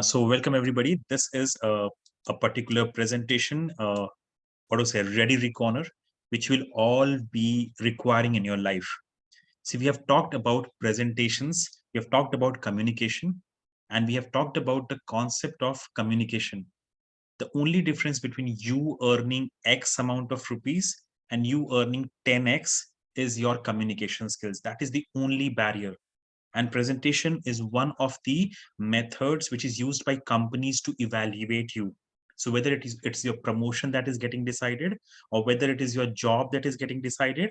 So welcome everybody. This is a particular presentation, what to say, ready recorner, which will all be requiring in your life. See, we have talked about presentations, we have talked about communication, and we have talked about the concept of communication. The only difference between you earning X amount of rupees and you earning 10X is your communication skills. That is the only barrier. And presentation is one of the methods which is used by companies to evaluate you. So whether it's your promotion that is getting decided, or whether it is your job that is getting decided,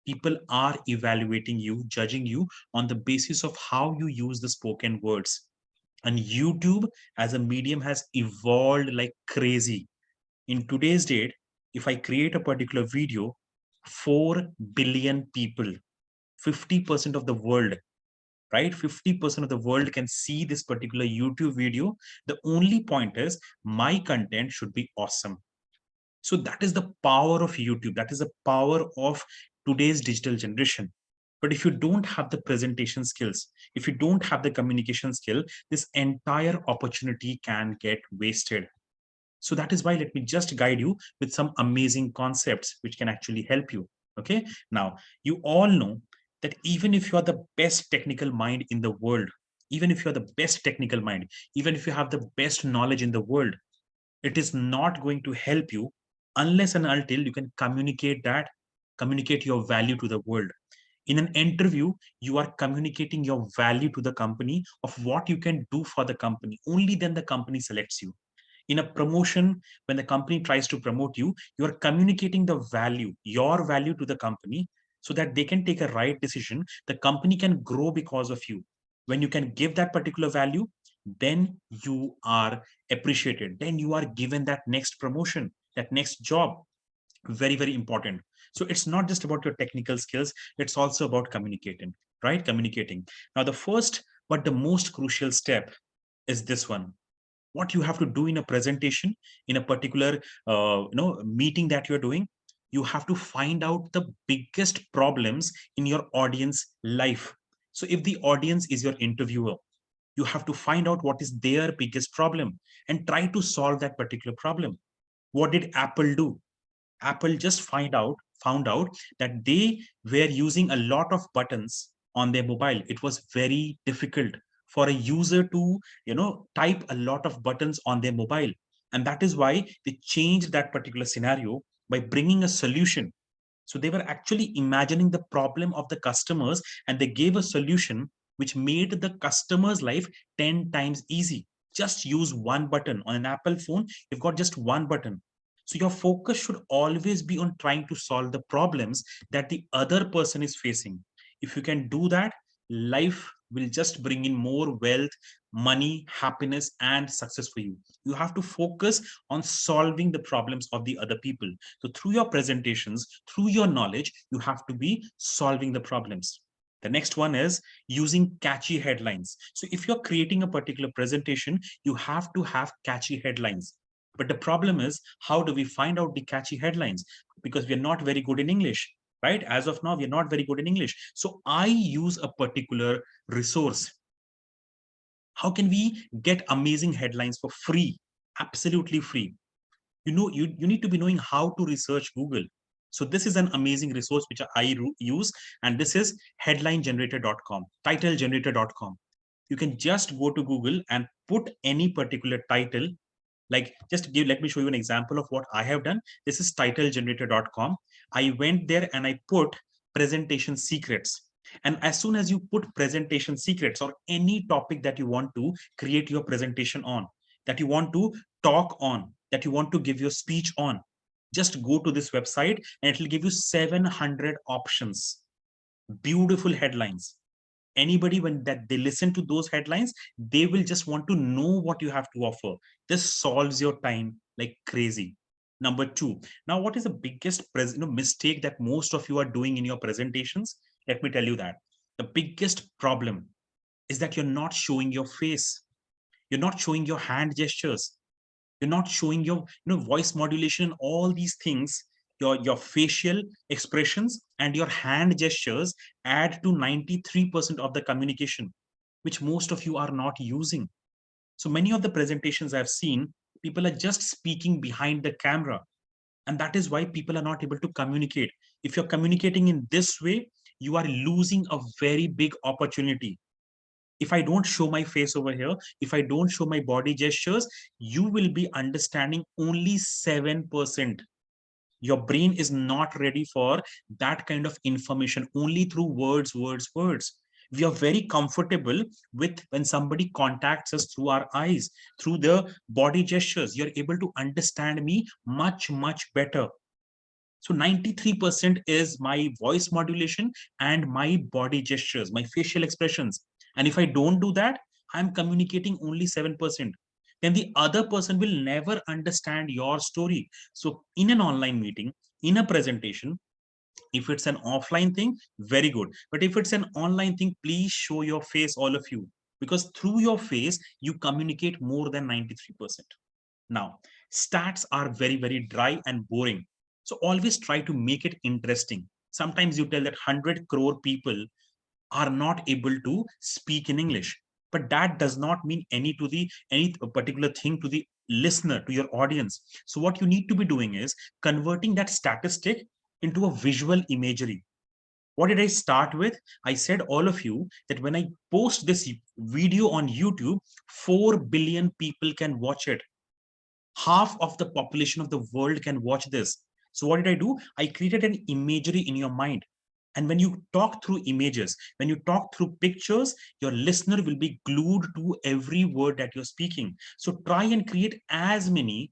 people are evaluating you, judging you on the basis of how you use the spoken words. And YouTube as a medium has evolved like crazy. In today's date, if I create a particular video, 4 billion people, 50% of the world, right? 50% of the world can see this particular YouTube video. The only point is my content should be awesome. So that is the power of YouTube. That is the power of today's digital generation. But if you don't have the presentation skills, if you don't have the communication skill, this entire opportunity can get wasted. So that is why let me just guide you with some amazing concepts which can actually help you. Okay. Now, you all know that even if you are the best technical mind in the world, even if you're the best technical mind, even if you have the best knowledge in the world, it is not going to help you unless and until you can communicate your value to the world. In an interview, you are communicating your value to the company of what you can do for the company. Only then the company selects you. In a promotion, when the company tries to promote you, you are communicating the value, your value to the company, so that they can take a right decision. The company can grow because of you. When you can give that particular value, then you are appreciated, then you are given that next promotion, that next job. Very, very important. So it's not just about your technical skills, it's also about communicating, right? Communicating. Now the first but the most crucial step is this one. What you have to do in a presentation, in a particular meeting that you're doing, you have to find out the biggest problems in your audience life. So if the audience is your interviewer, you have to find out what is their biggest problem and try to solve that particular problem. What did Apple do? Apple just found out that they were using a lot of buttons on their mobile. It was very difficult for a user to, type a lot of buttons on their mobile. And that is why they changed that particular scenario by bringing a solution. So they were actually imagining the problem of the customers and they gave a solution which made the customer's life 10 times easy. Just use one button on an Apple phone. You've got just one button. So your focus should always be on trying to solve the problems that the other person is facing. If you can do that, life will just bring in more wealth, money, happiness, and success for you. You have to focus on solving the problems of the other people. So through your presentations, through your knowledge, you have to be solving the problems. The next one is using catchy headlines. So if you're creating a particular presentation, you have to have catchy headlines. But the problem is, how do we find out the catchy headlines? Because we're not very good in English, right? As of now, we're not very good in English. So I use a particular resource. How can we get amazing headlines for free? Absolutely free. You need to be knowing how to research Google. So this is an amazing resource which I use, and this is headlinegenerator.com, titlegenerator.com. You can just go to Google and put any particular title. Like, let me show you an example of what I have done. This is titlegenerator.com. I went there and I put presentation secrets. And as soon as you put presentation secrets or any topic that you want to create your presentation on, that you want to talk on, that you want to give your speech on, just go to this website and it will give you 700 options, beautiful headlines. Anybody, when that they listen to those headlines, they will just want to know what you have to offer. This solves your time like crazy. Number two, now what is the biggest mistake that most of you are doing in your presentations? Let me tell you that the biggest problem is that you're not showing your face, you're not showing your hand gestures, you're not showing your voice modulation, all these things. Your facial expressions and your hand gestures add to 93% of the communication, which most of you are not using. So many of the presentations I've seen, people are just speaking behind the camera. And that is why people are not able to communicate. If you're communicating in this way, you are losing a very big opportunity. If I don't show my face over here, if I don't show my body gestures, you will be understanding only 7%. Your brain is not ready for that kind of information only through words. We are very comfortable with when somebody contacts us through our eyes, through the body gestures. You're able to understand me much better. So 93% is my voice modulation and my body gestures, my facial expressions. And if I don't do that, I'm communicating only 7%. Then the other person will never understand your story. So in an online meeting, in a presentation, if it's an offline thing, very good. But if it's an online thing, please show your face, all of you, because through your face, you communicate more than 93%. Now, stats are very dry and boring. So always try to make it interesting. Sometimes you tell that 100 crore people are not able to speak in English, but that does not mean any particular thing to the listener, to your audience. So what you need to be doing is converting that statistic into a visual imagery. What did I start with? I said, all of you, that when I post this video on YouTube, 4 billion people can watch it. Half of the population of the world can watch this. So what did I do? I created an imagery in your mind. And when you talk through images, when you talk through pictures, your listener will be glued to every word that you're speaking. So try and create as many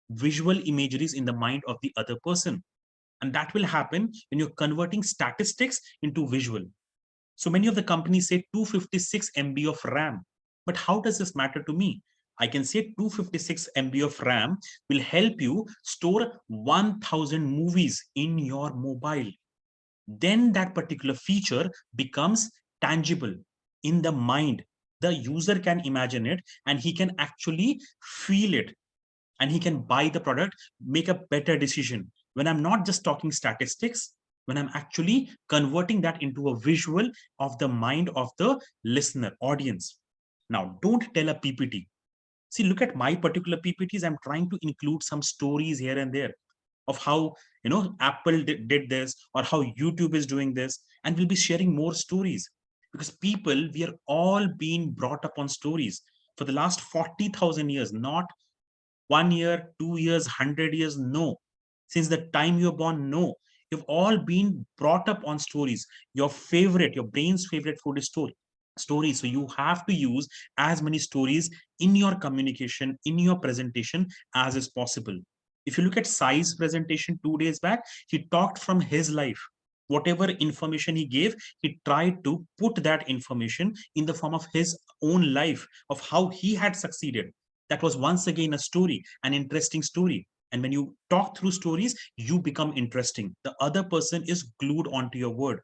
visual imageries in the mind of the other person. And that will happen when you're converting statistics into visual. So many of the companies say 256 MB of RAM. But how does this matter to me? I can say 256 MB of RAM will help you store 1000 movies in your mobile. Then that particular feature becomes tangible in the mind. The user can imagine it and he can actually feel it, and he can buy the product, make a better decision. When I'm not just talking statistics, when I'm actually converting that into a visual of the mind of the listener audience. Now, don't tell a PPT. See, look at my particular PPTs. I'm trying to include some stories here and there of how, Apple did this, or how YouTube is doing this, and we'll be sharing more stories, because people, we are all being brought up on stories for the last 40,000 years, not 1 year, 2 years, 100 years. No. Since the time you're born, no. You've all been brought up on stories. Your brain's favorite food is stories. So you have to use as many stories in your communication, in your presentation as is possible. If you look at Sai's presentation 2 days back, he talked from his life. Whatever information he gave, he tried to put that information in the form of his own life, of how he had succeeded. That was once again a story, an interesting story. And when you talk through stories, you become interesting. The other person is glued onto your word.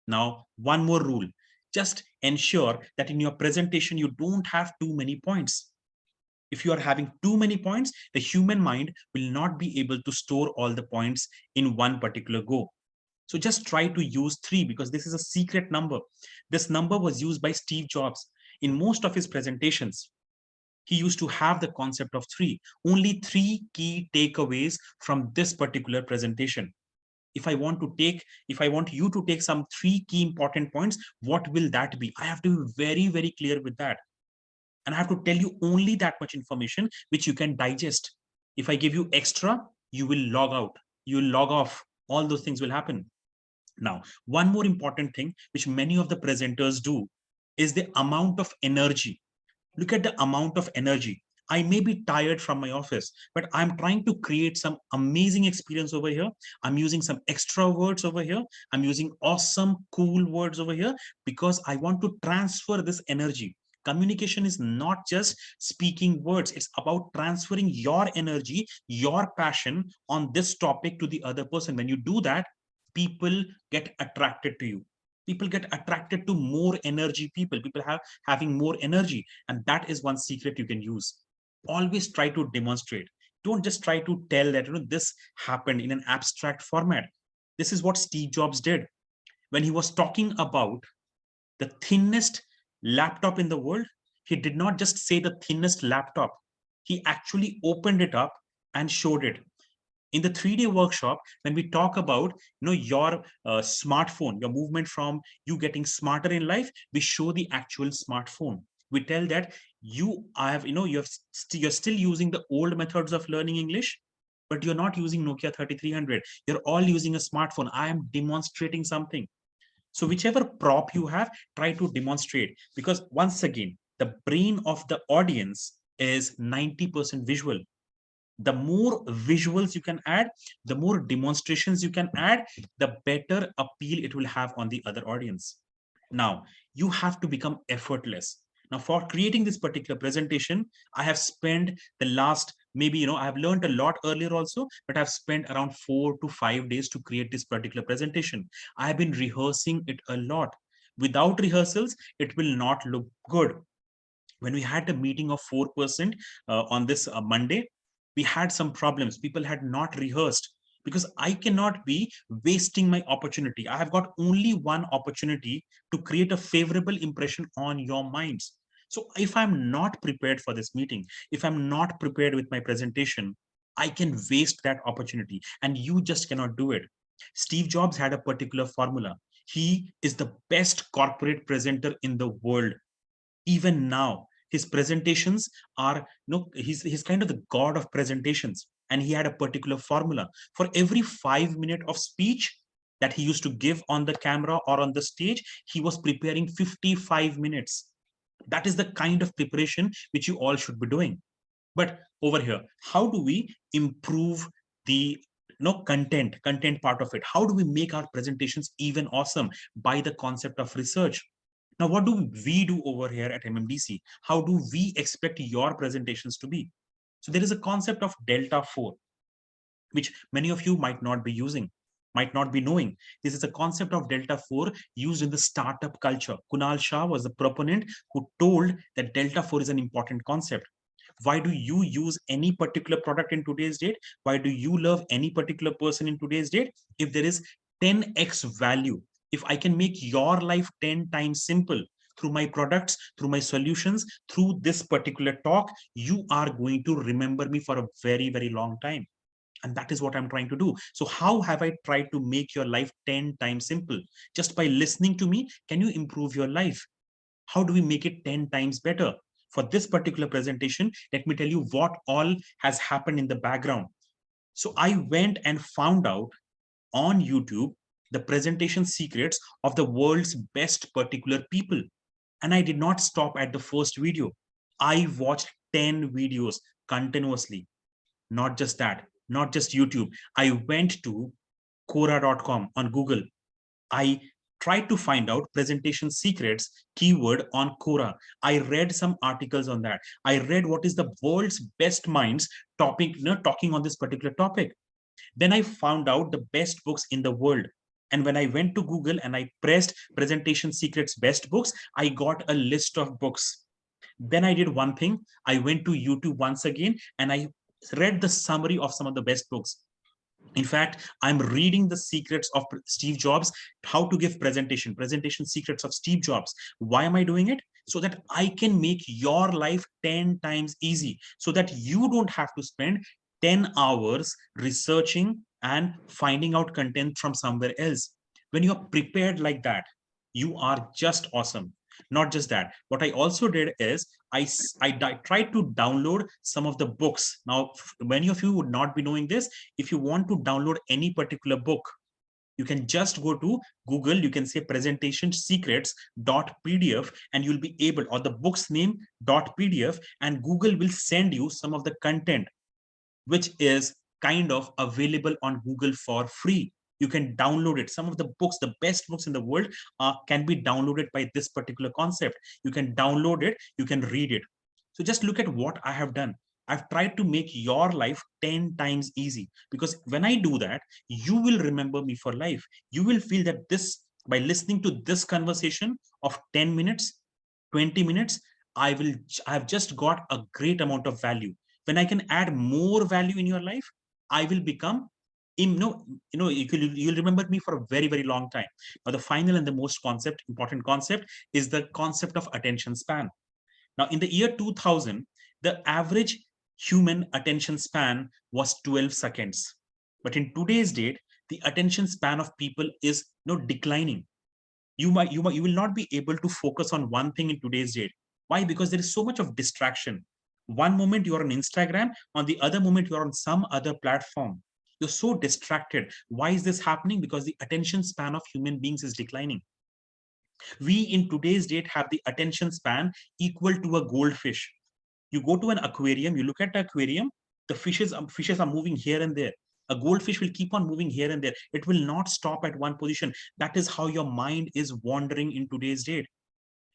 Now, one more rule: just ensure that in your presentation, you don't have too many points. If you are having too many points, the human mind will not be able to store all the points in one particular go. So just try to use 3, because this is a secret number. This number was used by Steve Jobs in most of his presentations. He used to have the concept of 3, only 3 key takeaways from this particular presentation. If I want you to take some 3 key important points, what will that be? I have to be very clear with that. And I have to tell you only that much information which you can digest. If I give you extra, you will log out, you will log off. All those things will happen. Now, one more important thing which many of the presenters do is the amount of energy. Look at the amount of energy. I may be tired from my office, but I'm trying to create some amazing experience over here. I'm using some extra words over here. I'm using awesome, cool words over here, because I want to transfer this energy. Communication is not just speaking words. It's about transferring your energy, your passion on this topic to the other person. When you do that, people get attracted to you. People get attracted to more energy people have having more energy. And that is one secret you can use. Always try to demonstrate. Don't just try to tell that this happened in an abstract format. This is what Steve Jobs did when he was talking about the thinnest laptop in the world. He did not just say the thinnest laptop. He actually opened it up and showed it. In the 3-day workshop, when we talk about your smartphone, your movement from you getting smarter in life, we show the actual smartphone. We tell that you're still using the old methods of learning English, but you're not using Nokia 3300. You're all using a smartphone. I am demonstrating something. So whichever prop you have, try to demonstrate, because once again, the brain of the audience is 90% visual. The more visuals you can add, the more demonstrations you can add, the better appeal it will have on the other audience. Now, you have to become effortless. Now, for creating this particular presentation, I have spent the last, maybe, I have learned a lot earlier also, but I've spent around 4 to 5 days to create this particular presentation. I have been rehearsing it a lot. Without rehearsals, it will not look good. When we had a meeting of 4% on this Monday, we had some problems. People had not rehearsed, because I cannot be wasting my opportunity. I have got only one opportunity to create a favorable impression on your minds. So if I'm not prepared for this meeting, if I'm not prepared with my presentation, I can waste that opportunity, and you just cannot do it. Steve Jobs had a particular formula. He is the best corporate presenter in the world. Even now, his presentations are, he's kind of the god of presentations. And he had a particular formula for every 5 minutes of speech that he used to give on the camera or on the stage. He was preparing 55 minutes. That is the kind of preparation which you all should be doing. But over here, how do we improve the content part of it? How do we make our presentations even awesome? By the concept of research. Now, what do we do over here at MMDC? How do we expect your presentations to be? So there is a concept of Delta 4, which many of you might not be using, might not be knowing. This is a concept of Delta 4 used in the startup culture. Kunal Shah was the proponent who told that Delta 4 is an important concept. Why do you use any particular product in today's date? Why do you love any particular person in today's date? If there is 10x value, if I can make your life 10 times simple through my products, through my solutions, through this particular talk, you are going to remember me for a very, very long time. And that is what I'm trying to do. So how have I tried to make your life 10 times simple? Just by listening to me, can you improve your life? How do we make it 10 times better? For this particular presentation, let me tell you what all has happened in the background. So I went and found out on YouTube the presentation secrets of the world's best particular people. And I did not stop at the first video. I watched 10 videos continuously. Not just that, not just YouTube. I went to Quora.com on Google. I tried to find out presentation secrets keyword on Quora. I read some articles on that. I read what is the world's best minds talking on this particular topic. Then I found out the best books in the world. And when I went to Google and I pressed presentation secrets best books, I got a list of books. Then I did one thing. I went to YouTube once again and I read the summary of some of the best books. In fact, I'm reading the secrets of Steve Jobs, how to give presentation secrets of Steve Jobs. Why am I doing it? So that I can make your life 10 times easy, so that you don't have to spend 10 hours researching and finding out content from somewhere else. When you're prepared like that, you are just awesome. Not just that, what I also did is I tried to download some of the books. Now, many of you would not be knowing this. If you want to download any particular book, you can just go to Google. You can say presentation secrets.pdf and you'll be able, or the book's name .pdf, and Google will send you some of the content which is kind of available on Google for free. You can download it. Some of the books, the best books in the world, can be downloaded by this particular concept. You can download it, you can read it. So just look at what I have done. I've tried to make your life 10 times easy, because when I do that, you will remember me for life. You will feel that by listening to this conversation of 10 minutes, 20 minutes, I have just got a great amount of value. When I can add more value in your life, I will become, you'll remember me for a very, very long time. Now, the final and the most important concept is the concept of attention span. Now, in the year 2000, the average human attention span was 12 seconds. But in today's date, the attention span of people is declining. You will not be able to focus on one thing in today's date. Why? Because there is so much of distraction. One moment you're on Instagram, on the other moment you're on some other platform. You're so distracted. Why is this happening? Because the attention span of human beings is declining. We in today's date have the attention span equal to a goldfish. You go to an aquarium, you look at the aquarium, the fishes are moving here and there. A goldfish will keep on moving here and there. It will not stop at one position. That is how your mind is wandering in today's date.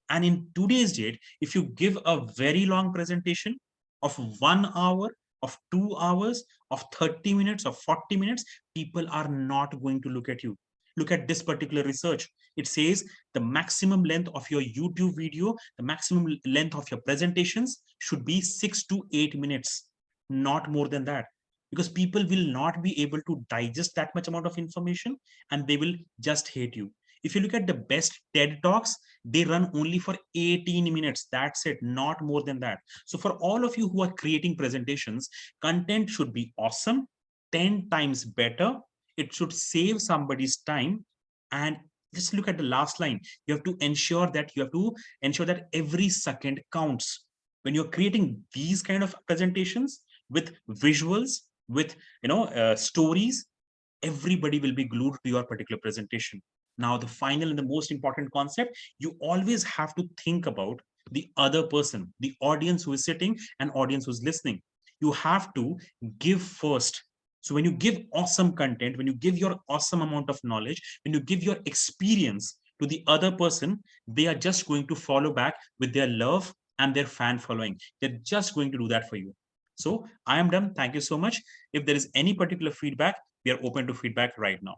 And in today's date, if you give a very long presentation of 1 hour, of 2 hours, of 30 minutes, of 40 minutes, people are not going to look at you. Look at this particular research. It says the maximum length of your YouTube video, the maximum length of your presentations should be 6 to 8 minutes, not more than that. Because people will not be able to digest that much amount of information and they will just hate you. If you look at the best TED Talks, they run only for 18 minutes. That's it, not more than that. So for all of you who are creating presentations, content should be awesome, 10 times better. It should save somebody's time. And just look at the last line. You have to ensure that every second counts. When you're creating these kind of presentations with visuals, with stories, everybody will be glued to your particular presentation. Now, the final and the most important concept, you always have to think about the other person, the audience who is sitting and audience who's listening. You have to give first. So when you give awesome content, when you give your awesome amount of knowledge, when you give your experience to the other person, they are just going to follow back with their love and their fan following. They're just going to do that for you. So I am done. Thank you so much. If there is any particular feedback, we are open to feedback right now.